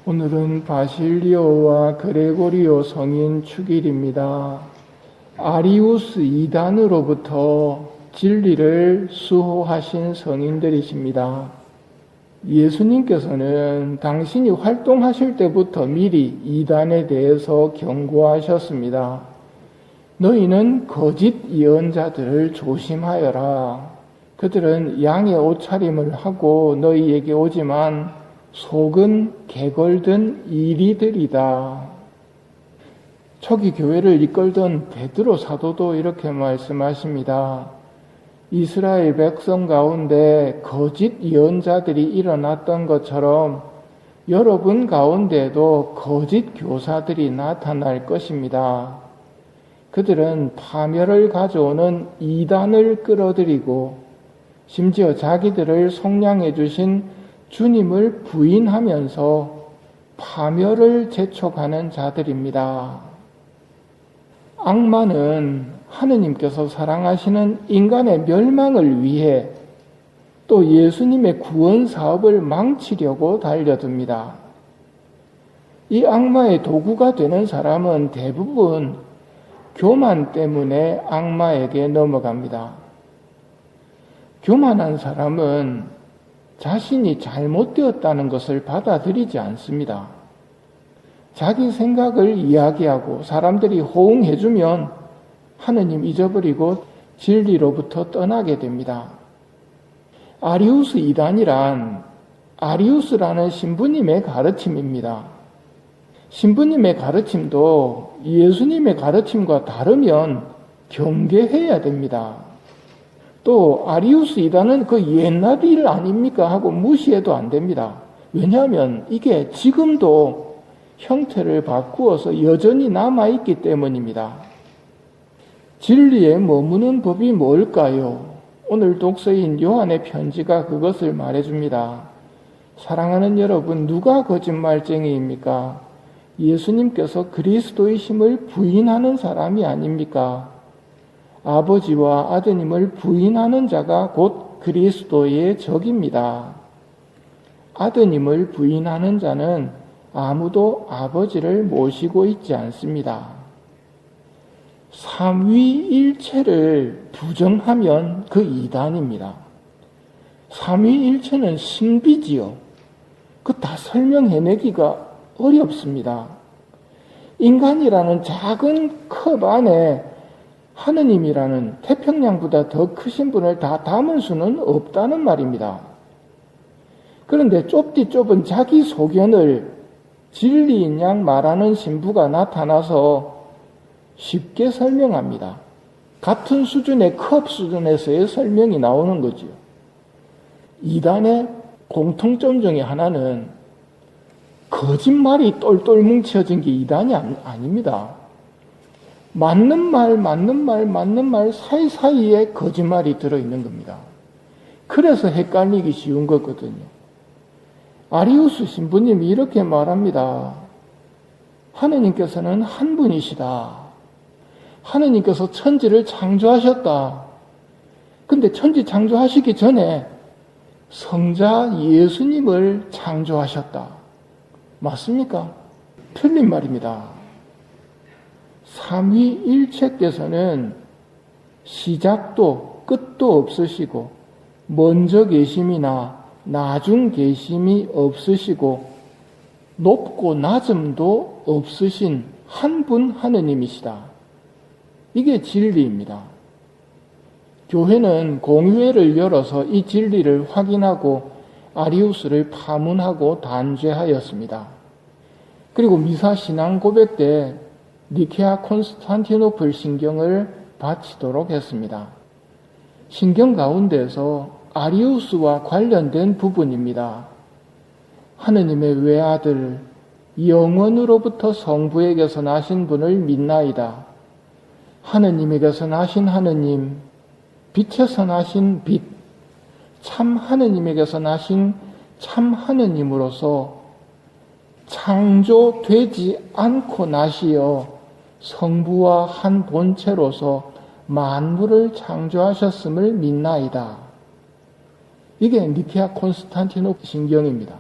오늘은 바실리오와 그레고리오 성인 축일입니다. 아리우스 이단으로부터 진리를 수호하신 성인들이십니다. 예수님께서는 당신이 활동하실 때부터 미리 이단에 대해서 경고하셨습니다. 너희는 거짓 예언자들을 조심하여라. 그들은 양의 옷차림을 하고 너희에게 오지만 속은 개걸든 이리들이다. 초기 교회를 이끌던 베드로 사도도 이렇게 말씀하십니다. 이스라엘 백성 가운데 거짓 예언자들이 일어났던 것처럼 여러분 가운데도 거짓 교사들이 나타날 것입니다. 그들은 파멸을 가져오는 이단을 끌어들이고 심지어 자기들을 속량해 주신 주님을 부인하면서 파멸을 재촉하는 자들입니다. 악마는 하느님께서 사랑하시는 인간의 멸망을 위해 또 예수님의 구원 사업을 망치려고 달려듭니다. 이 악마의 도구가 되는 사람은 대부분 교만 때문에 악마에게 넘어갑니다. 교만한 사람은 자신이 잘못되었다는 것을 받아들이지 않습니다. 자기 생각을 이야기하고 사람들이 호응해주면 하느님 잊어버리고 진리로부터 떠나게 됩니다. 아리우스 이단이란 아리우스라는 신부님의 가르침입니다. 신부님의 가르침도 예수님의 가르침과 다르면 경계해야 됩니다. 또 아리우스 이단은 그 옛날 일 아닙니까 하고 무시해도 안 됩니다. 왜냐하면 이게 지금도 형태를 바꾸어서 여전히 남아있기 때문입니다. 진리에 머무는 법이 뭘까요? 오늘 독서인 요한의 편지가 그것을 말해줍니다. 사랑하는 여러분, 누가 거짓말쟁이입니까? 예수님께서 그리스도이심을 부인하는 사람이 아닙니까? 아버지와 아드님을 부인하는 자가 곧 그리스도의 적입니다. 아드님을 부인하는 자는 아무도 아버지를 모시고 있지 않습니다. 삼위일체를 부정하면 그 이단입니다. 삼위일체는 신비지요. 그 다 설명해내기가 어렵습니다. 인간이라는 작은 컵 안에 하느님이라는 태평양보다 더 크신 분을 다 담을 수는 없다는 말입니다. 그런데 좁디 좁은 자기 소견을 진리인 양 말하는 신부가 나타나서 쉽게 설명합니다. 같은 수준의 컵 수준에서의 설명이 나오는 거지요. 이단의 공통점 중에 하나는 거짓말이 똘똘 뭉쳐진 게 이단이 아닙니다. 맞는 말 사이사이에 거짓말이 들어있는 겁니다. 그래서 헷갈리기 쉬운 거거든요. 아리우스 신부님이 이렇게 말합니다. 하느님께서는 한 분이시다. 하느님께서 천지를 창조하셨다. 근데 천지 창조하시기 전에 성자 예수님을 창조하셨다. 맞습니까? 틀린 말입니다. 삼위일체께서는 시작도 끝도 없으시고 먼저 계심이나 나중 계심이 없으시고 높고 낮음도 없으신 한 분 하느님이시다. 이게 진리입니다. 교회는 공회를 열어서 이 진리를 확인하고 아리우스를 파문하고 단죄하였습니다. 그리고 미사 신앙 고백 때 니케아 콘스탄티노플 신경을 바치도록 했습니다. 신경 가운데서 아리우스와 관련된 부분입니다. 하느님의 외아들 영원으로부터 성부에게서 나신 분을 믿나이다. 하느님에게서 나신 하느님, 빛에서 나신 빛, 참 하느님에게서 나신 참 하느님으로서 창조되지 않고 나시어 성부와 한 본체로서 만물을 창조하셨음을 믿나이다. 이게 니케아 콘스탄티노플 신경입니다.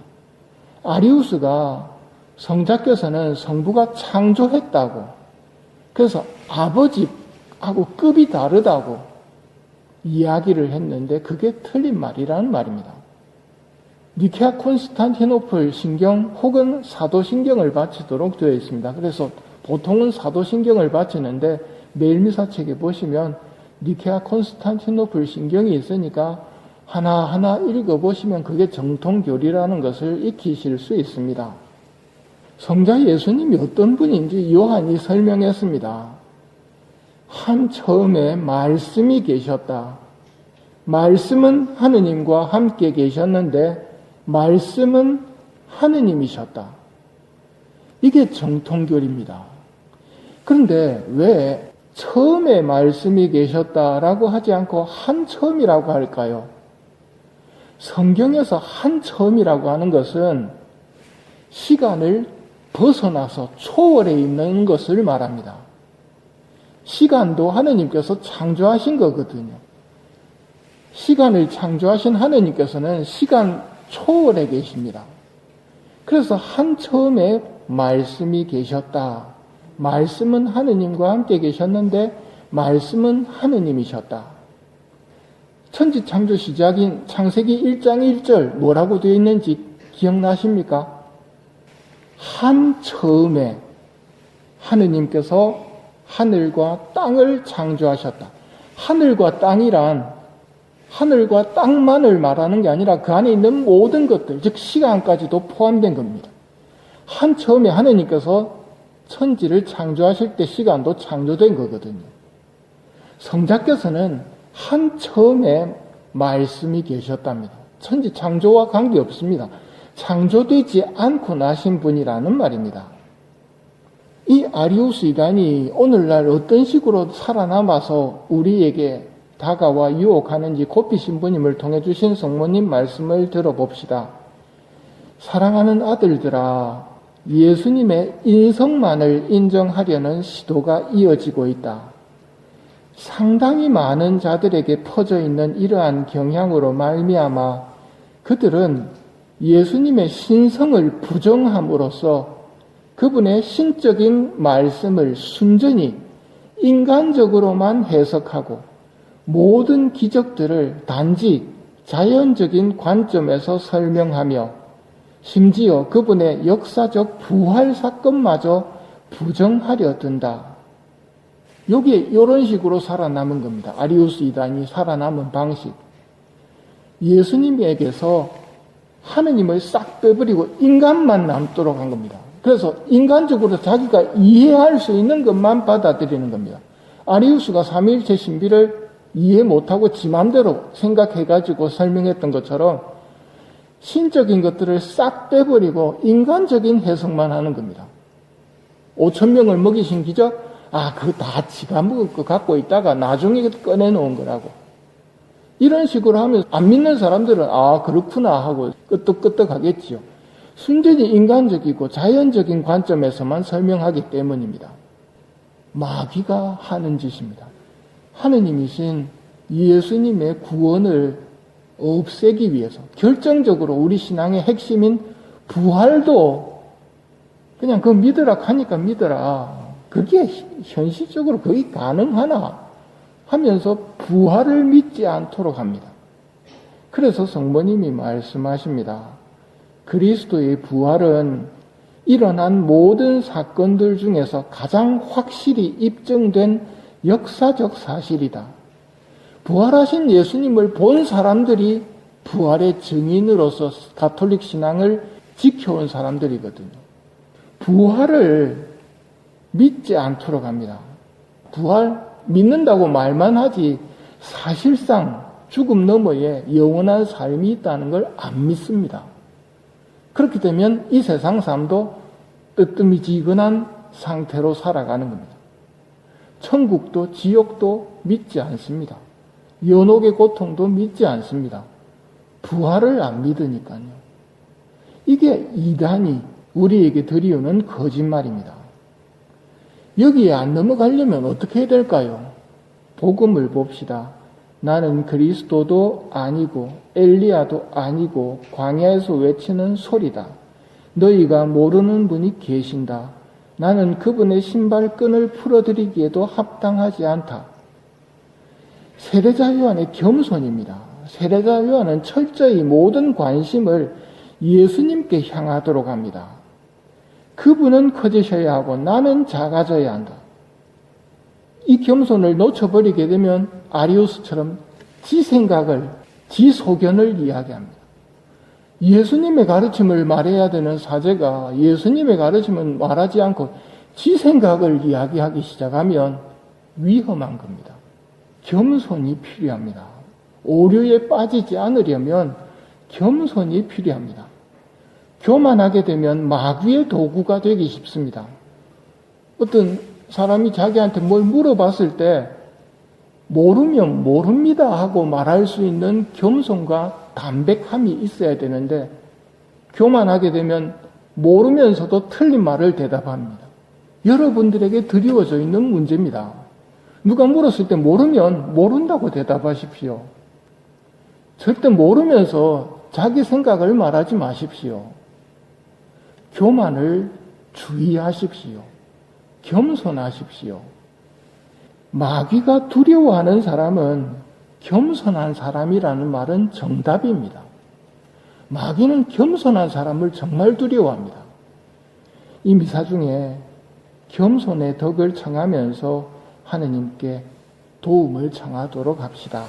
아리우스가 성자께서는 성부가 창조했다고, 그래서 아버지하고 급이 다르다고 이야기를 했는데 그게 틀린 말이라는 말입니다. 니케아 콘스탄티노플 신경 혹은 사도신경을 바치도록 되어 있습니다. 그래서 보통은 사도신경을 바치는데 매일 미사책에 보시면 니케아 콘스탄티노플 신경이 있으니까 하나하나 읽어보시면 그게 정통교리라는 것을 익히실 수 있습니다. 성자 예수님이 어떤 분인지 요한이 설명했습니다. 한 처음에 말씀이 계셨다. 말씀은 하느님과 함께 계셨는데 말씀은 하느님이셨다. 이게 정통교리입니다. 그런데 왜 처음에 말씀이 계셨다라고 하지 않고 한 처음이라고 할까요? 성경에서 한 처음이라고 하는 것은 시간을 벗어나서 초월해 있는 것을 말합니다. 시간도 하느님께서 창조하신 거거든요. 시간을 창조하신 하느님께서는 시간 초월해 계십니다. 그래서 한 처음에 말씀이 계셨다. 말씀은 하느님과 함께 계셨는데 말씀은 하느님이셨다. 천지 창조 시작인 창세기 1장 1절 뭐라고 되어 있는지 기억나십니까? 한 처음에 하느님께서 하늘과 땅을 창조하셨다. 하늘과 땅이란 하늘과 땅만을 말하는 게 아니라 그 안에 있는 모든 것들, 즉 시간까지도 포함된 겁니다. 한 처음에 하느님께서 천지를 창조하실 때 시간도 창조된 거거든요. 성자께서는 한 처음에 말씀이 계셨답니다. 천지 창조와 관계없습니다. 창조되지 않고 나신 분이라는 말입니다. 이 아리우스 이단이 오늘날 어떤 식으로 살아남아서 우리에게 다가와 유혹하는지 고피 신부님을 통해 주신 성모님 말씀을 들어봅시다. 사랑하는 아들들아, 예수님의 인성만을 인정하려는 시도가 이어지고 있다. 상당히 많은 자들에게 퍼져 있는 이러한 경향으로 말미암아 그들은 예수님의 신성을 부정함으로써 그분의 신적인 말씀을 순전히 인간적으로만 해석하고 모든 기적들을 단지 자연적인 관점에서 설명하며 심지어 그분의 역사적 부활 사건마저 부정하려 든다. 여기에 이런 식으로 살아남은 겁니다. 아리우스 이단이 살아남은 방식. 예수님에게서 하느님을 싹 빼버리고 인간만 남도록 한 겁니다. 그래서 인간적으로 자기가 이해할 수 있는 것만 받아들이는 겁니다. 아리우스가 삼위일체 신비를 이해 못하고 지 맘대로 생각해가지고 설명했던 것처럼 신적인 것들을 싹 빼버리고 인간적인 해석만 하는 겁니다. 5,000명을 먹이신 기적? 그거 다 지가 먹을 거 갖고 있다가 나중에 꺼내놓은 거라고. 이런 식으로 하면 안 믿는 사람들은 그렇구나 하고 끄떡끄떡 하겠지요. 순전히 인간적이고 자연적인 관점에서만 설명하기 때문입니다. 마귀가 하는 짓입니다. 하느님이신 예수님의 구원을 없애기 위해서 결정적으로 우리 신앙의 핵심인 부활도 그냥 그거 믿으라 하니까 믿으라. 그게 현실적으로 그게 가능하나 하면서 부활을 믿지 않도록 합니다. 그래서 성모님이 말씀하십니다. 그리스도의 부활은 일어난 모든 사건들 중에서 가장 확실히 입증된 역사적 사실이다. 부활하신 예수님을 본 사람들이 부활의 증인으로서 가톨릭 신앙을 지켜온 사람들이거든요. 부활을 믿지 않도록 합니다. 부활 믿는다고 말만 하지 사실상 죽음 너머에 영원한 삶이 있다는 걸 안 믿습니다. 그렇게 되면 이 세상 삶도 뜨뜻미지근한 상태로 살아가는 겁니다. 천국도 지옥도 믿지 않습니다. 연옥의 고통도 믿지 않습니다. 부활을 안 믿으니까요. 이게 이단이 우리에게 들이오는 거짓말입니다. 여기에 안 넘어가려면 어떻게 해야 될까요? 복음을 봅시다. 나는 그리스도도 아니고 엘리야도 아니고 광야에서 외치는 소리다. 너희가 모르는 분이 계신다. 나는 그분의 신발끈을 풀어드리기에도 합당하지 않다. 세례자 요한의 겸손입니다. 세례자 요한은 철저히 모든 관심을 예수님께 향하도록 합니다. 그분은 커지셔야 하고 나는 작아져야 한다. 이 겸손을 놓쳐버리게 되면 아리우스처럼 지 생각을, 지 소견을 이야기합니다. 예수님의 가르침을 말해야 되는 사제가 예수님의 가르침을 말하지 않고 지 생각을 이야기하기 시작하면 위험한 겁니다. 겸손이 필요합니다. 오류에 빠지지 않으려면 겸손이 필요합니다. 교만하게 되면 마귀의 도구가 되기 쉽습니다. 어떤 사람이 자기한테 뭘 물어봤을 때 모르면 모릅니다 하고 말할 수 있는 겸손과 담백함이 있어야 되는데 교만하게 되면 모르면서도 틀린 말을 대답합니다. 여러분들에게 드리워져 있는 문제입니다. 누가 물었을 때 모르면 모른다고 대답하십시오. 절대 모르면서 자기 생각을 말하지 마십시오. 교만을 주의하십시오. 겸손하십시오. 마귀가 두려워하는 사람은 겸손한 사람이라는 말은 정답입니다. 마귀는 겸손한 사람을 정말 두려워합니다. 이 미사 중에 겸손의 덕을 청하면서 하느님께 도움을 청하도록 합시다.